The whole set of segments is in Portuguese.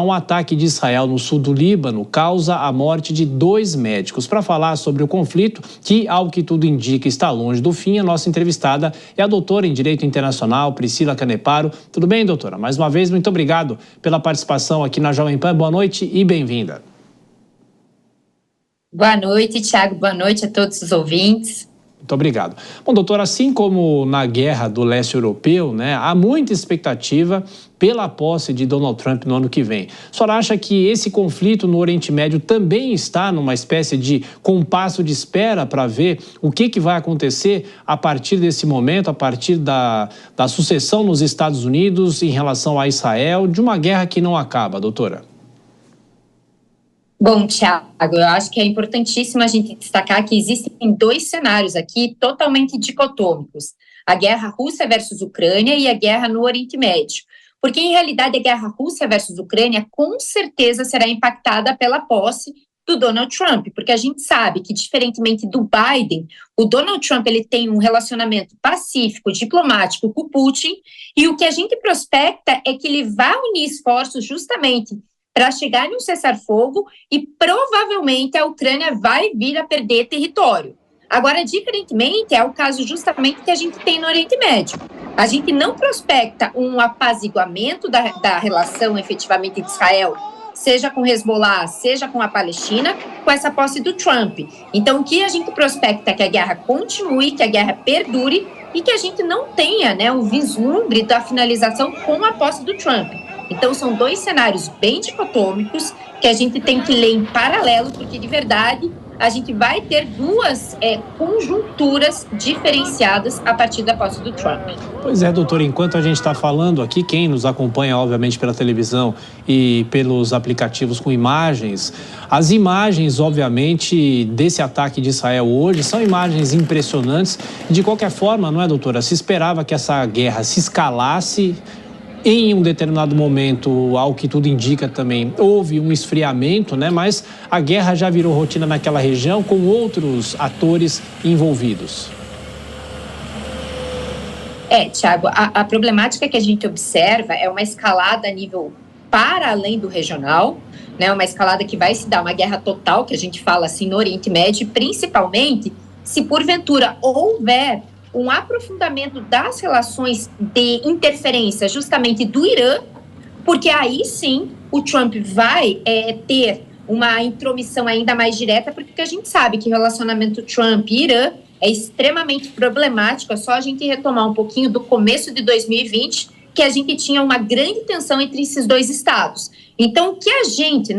Um ataque de Israel no sul do Líbano causa a morte de 2 médicos. Para falar sobre o conflito, que, ao que tudo indica, está longe do fim, a nossa entrevistada é a doutora em Direito Internacional, Priscila Caneparo. Tudo bem, doutora? Mais uma vez, muito obrigado pela participação aqui na Jovem Pan. Boa noite e bem-vinda. Boa noite, Thiago. Boa noite a todos os ouvintes. Muito obrigado. Bom, doutor, assim como na guerra do leste europeu, há muita expectativa pela posse de Donald Trump no ano que vem. A senhora acha que esse conflito no Oriente Médio também está numa espécie de compasso de espera para ver o que vai acontecer a partir desse momento, a partir da sucessão nos Estados Unidos em relação a Israel, de uma guerra que não acaba, doutora? Bom, Thiago, eu acho que é importantíssimo a gente destacar que existem 2 cenários aqui totalmente dicotômicos: a guerra Rússia versus Ucrânia e a guerra no Oriente Médio. Porque, em realidade, a guerra Rússia versus Ucrânia com certeza será impactada pela posse do Donald Trump, porque a gente sabe que, diferentemente do Biden, o Donald Trump ele tem um relacionamento pacífico, diplomático com o Putin, e o que a gente prospecta é que ele vai unir esforços justamente para chegar em um cessar-fogo e provavelmente a Ucrânia vai vir a perder território. Agora, diferentemente, é o caso justamente que a gente tem no Oriente Médio. A gente não prospecta um apaziguamento da relação efetivamente de Israel, seja com Hezbollah, seja com a Palestina, com essa posse do Trump. Então, o que a gente prospecta é que a guerra continue, que a guerra perdure e que a gente não tenha o vislumbre da finalização com a posse do Trump. Então, são 2 cenários bem dicotômicos que a gente tem que ler em paralelo, porque, de verdade, a gente vai ter 2 conjunturas diferenciadas a partir da posse do Trump. Pois é, doutor, enquanto a gente está falando aqui, quem nos acompanha, obviamente, pela televisão e pelos aplicativos com imagens, as imagens, obviamente, desse ataque de Israel hoje são imagens impressionantes. De qualquer forma, não é, doutora? Se esperava que essa guerra se escalasse. Em um determinado momento, ao que tudo indica também, houve um esfriamento, mas a guerra já virou rotina naquela região com outros atores envolvidos. Thiago, a problemática que a gente observa é uma escalada a nível para além do regional, uma escalada que vai se dar uma guerra total, que a gente fala assim no Oriente Médio, principalmente se porventura houver um aprofundamento das relações de interferência justamente do Irã, porque aí sim o Trump vai ter uma intromissão ainda mais direta, porque a gente sabe que o relacionamento Trump e Irã é extremamente problemático. É só a gente retomar um pouquinho do começo de 2020, que a gente tinha uma grande tensão entre esses 2 estados. Então, o que a gente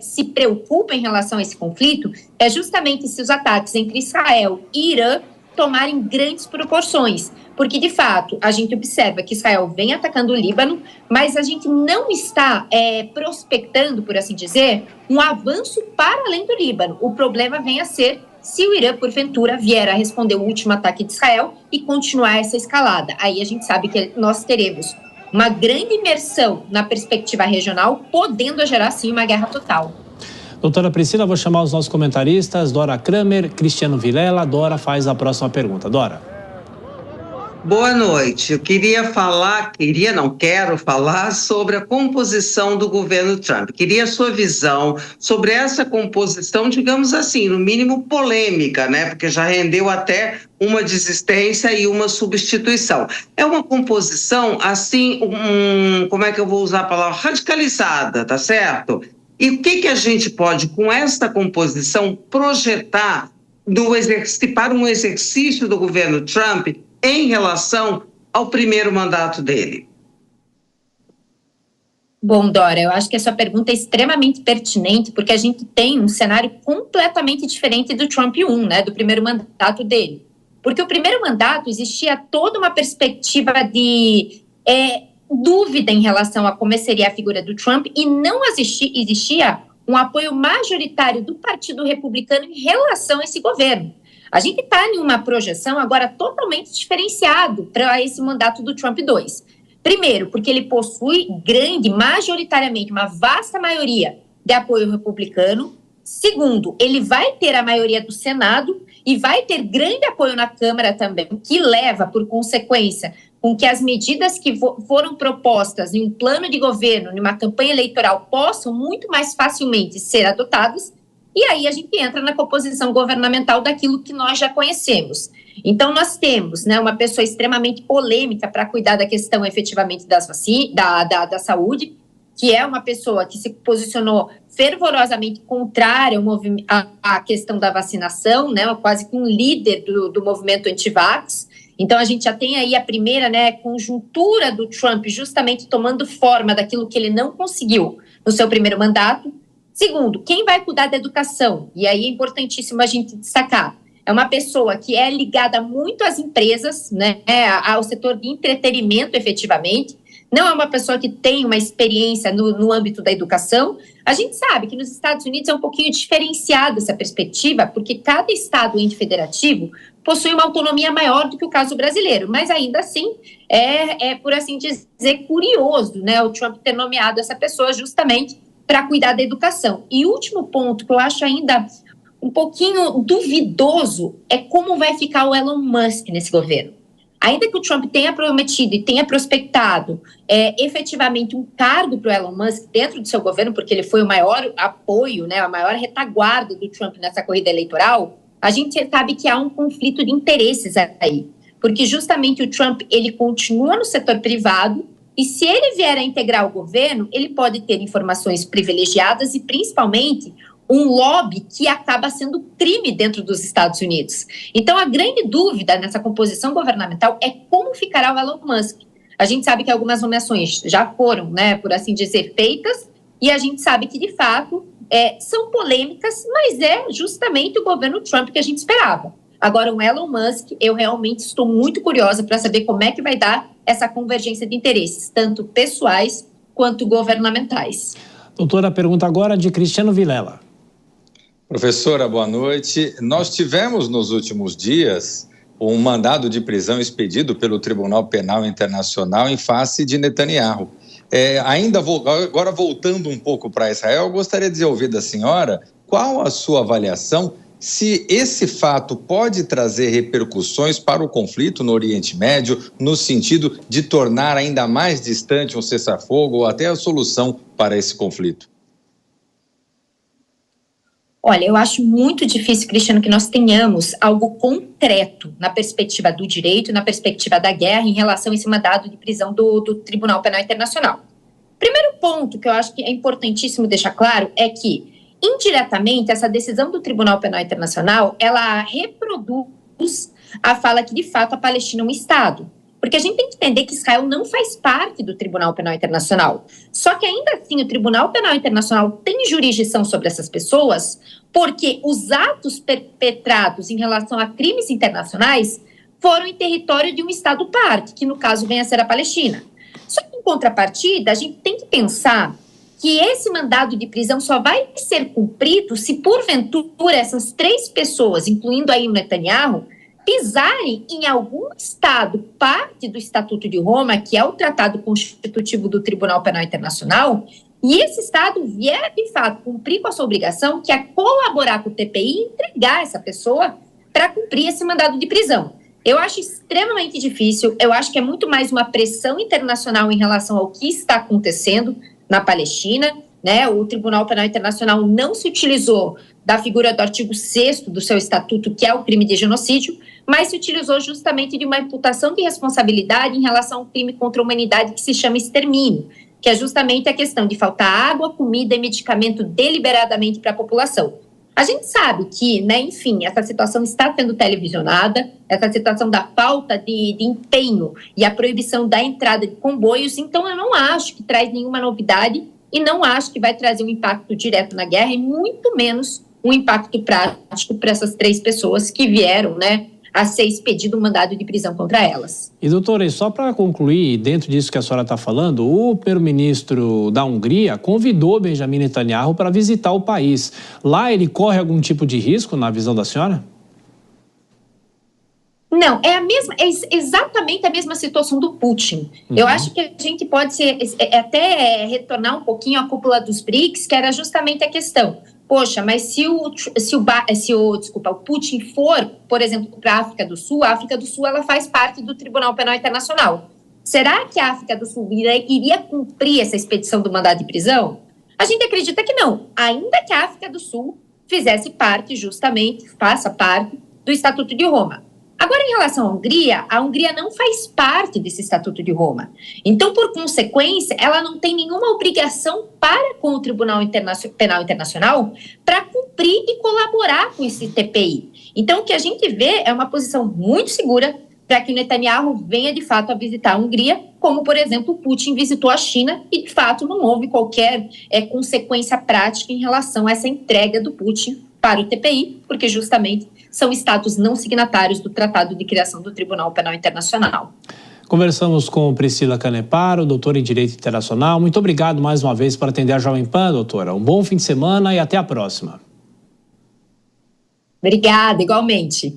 se preocupa em relação a esse conflito é justamente se os ataques entre Israel e Irã tomarem grandes proporções, porque, de fato, a gente observa que Israel vem atacando o Líbano, mas a gente não está prospectando, por assim dizer, um avanço para além do Líbano. O problema vem a ser se o Irã, porventura, vier a responder o último ataque de Israel e continuar essa escalada. Aí a gente sabe que nós teremos uma grande imersão na perspectiva regional, podendo gerar, sim, uma guerra total. Doutora Priscila, vou chamar os nossos comentaristas, Dora Kramer, Cristiano Vilela. Dora faz a próxima pergunta. Dora. Boa noite. Eu quero falar sobre a composição do governo Trump. Queria a sua visão sobre essa composição, digamos assim, no mínimo polêmica, porque já rendeu até uma desistência e uma substituição. É uma composição, assim, como é que eu vou usar a palavra? Radicalizada, tá certo? E o que a gente pode, com esta composição, projetar para um exercício do governo Trump em relação ao primeiro mandato dele? Bom, Dora, eu acho que essa pergunta é extremamente pertinente, porque a gente tem um cenário completamente diferente do Trump 1, do primeiro mandato dele. Porque o primeiro mandato existia toda uma perspectiva de dúvida em relação a como seria a figura do Trump e não existia um apoio majoritário do Partido Republicano em relação a esse governo. A gente está em uma projeção agora totalmente diferenciado para esse mandato do Trump 2. Primeiro, porque ele possui majoritariamente, uma vasta maioria de apoio republicano. Segundo, ele vai ter a maioria do Senado e vai ter grande apoio na Câmara também, que leva, por consequência, com que as medidas que foram propostas em um plano de governo, em uma campanha eleitoral, possam muito mais facilmente ser adotadas, e aí a gente entra na composição governamental daquilo que nós já conhecemos. Então, nós temos, né, uma pessoa extremamente polêmica para cuidar da questão efetivamente da saúde, que é uma pessoa que se posicionou fervorosamente contrária à questão da vacinação, né, quase que um líder do movimento anti-vax. Então, a gente já tem aí a primeira, né, conjuntura do Trump justamente tomando forma daquilo que ele não conseguiu no seu primeiro mandato. Segundo, quem vai cuidar da educação? E aí é importantíssimo a gente destacar. É uma pessoa que é ligada muito às empresas, né, ao setor de entretenimento, efetivamente. Não é uma pessoa que tem uma experiência no âmbito da educação. A gente sabe que nos Estados Unidos é um pouquinho diferenciada essa perspectiva, porque cada estado ente federativo possui uma autonomia maior do que o caso brasileiro, mas ainda assim por assim dizer, curioso, né, o Trump ter nomeado essa pessoa justamente para cuidar da educação. E o último ponto que eu acho ainda um pouquinho duvidoso é como vai ficar o Elon Musk nesse governo. Ainda que o Trump tenha prometido e tenha prospectado efetivamente um cargo para o Elon Musk dentro do seu governo, porque ele foi o maior apoio, né, a maior retaguarda do Trump nessa corrida eleitoral, a gente sabe que há um conflito de interesses aí, porque justamente o Trump, ele continua no setor privado e se ele vier a integrar o governo, ele pode ter informações privilegiadas e principalmente um lobby que acaba sendo crime dentro dos Estados Unidos. Então, a grande dúvida nessa composição governamental é como ficará o Elon Musk. A gente sabe que algumas nomeações já foram, né, por assim dizer, feitas, e a gente sabe que, de fato, são polêmicas, mas é justamente o governo Trump que a gente esperava. Agora, o Elon Musk, eu realmente estou muito curiosa para saber como é que vai dar essa convergência de interesses, tanto pessoais quanto governamentais. Doutora, a pergunta agora de Cristiano Vilela. Professora, boa noite. Nós tivemos nos últimos dias um mandado de prisão expedido pelo Tribunal Penal Internacional em face de Netanyahu. Agora voltando um pouco para Israel, eu gostaria de ouvir da senhora qual a sua avaliação se esse fato pode trazer repercussões para o conflito no Oriente Médio, no sentido de tornar ainda mais distante um cessar-fogo ou até a solução para esse conflito. Olha, eu acho muito difícil, Cristiano, que nós tenhamos algo concreto na perspectiva do direito e na perspectiva da guerra em relação a esse mandado de prisão do Tribunal Penal Internacional. Primeiro ponto que eu acho que é importantíssimo deixar claro é que, indiretamente, essa decisão do Tribunal Penal Internacional, ela reproduz a fala que, de fato, a Palestina é um Estado. Porque a gente tem que entender que Israel não faz parte do Tribunal Penal Internacional. Só que, ainda assim, o Tribunal Penal Internacional tem jurisdição sobre essas pessoas porque os atos perpetrados em relação a crimes internacionais foram em território de um Estado parte, que, no caso, vem a ser a Palestina. Só que, em contrapartida, a gente tem que pensar que esse mandado de prisão só vai ser cumprido se, porventura, essas três pessoas, incluindo aí o Netanyahu, pisarem em algum Estado, parte do Estatuto de Roma, que é o tratado constitutivo do Tribunal Penal Internacional, e esse Estado vier, de fato, cumprir com a sua obrigação, que é colaborar com o TPI e entregar essa pessoa para cumprir esse mandado de prisão. Eu acho extremamente difícil, eu acho que é muito mais uma pressão internacional em relação ao que está acontecendo na Palestina, né? O Tribunal Penal Internacional não se utilizou da figura do artigo 6º do seu estatuto, que é o crime de genocídio, mas se utilizou justamente de uma imputação de responsabilidade em relação a um crime contra a humanidade que se chama extermínio, que é justamente a questão de faltar água, comida e medicamento deliberadamente para a população. A gente sabe que, né, enfim, essa situação está sendo televisionada, essa situação da falta de empenho e a proibição da entrada de comboios, então eu não acho que traz nenhuma novidade e não acho que vai trazer um impacto direto na guerra e muito menos um impacto prático para essas três pessoas que vieram, né, a ser expedido um mandado de prisão contra elas. E, doutora, e só para concluir, dentro disso que a senhora está falando, o primeiro-ministro da Hungria convidou Benjamin Netanyahu para visitar o país. Lá ele corre algum tipo de risco, na visão da senhora? Não, é exatamente a mesma situação do Putin. Eu acho que a gente pode até retornar um pouquinho à cúpula dos BRICS, que era justamente a questão. poxa, mas se o Putin for, por exemplo, para a África do Sul ela faz parte do Tribunal Penal Internacional. Será que a África do Sul iria cumprir essa expedição do mandado de prisão? A gente acredita que não, ainda que a África do Sul faça parte do Estatuto de Roma. Agora, em relação à Hungria, a Hungria não faz parte desse Estatuto de Roma. Então, por consequência, ela não tem nenhuma obrigação para com o Tribunal Penal Internacional para cumprir e colaborar com esse TPI. Então, o que a gente vê é uma posição muito segura para que o Netanyahu venha, de fato, a visitar a Hungria, como, por exemplo, o Putin visitou a China e, de fato, não houve qualquer consequência prática em relação a essa entrega do Putin para o TPI, porque justamente são estados não signatários do Tratado de Criação do Tribunal Penal Internacional. Conversamos com Priscila Caneparo, doutora em Direito Internacional. Muito obrigado mais uma vez por atender a Jovem Pan, doutora. Um bom fim de semana e até a próxima. Obrigada, igualmente.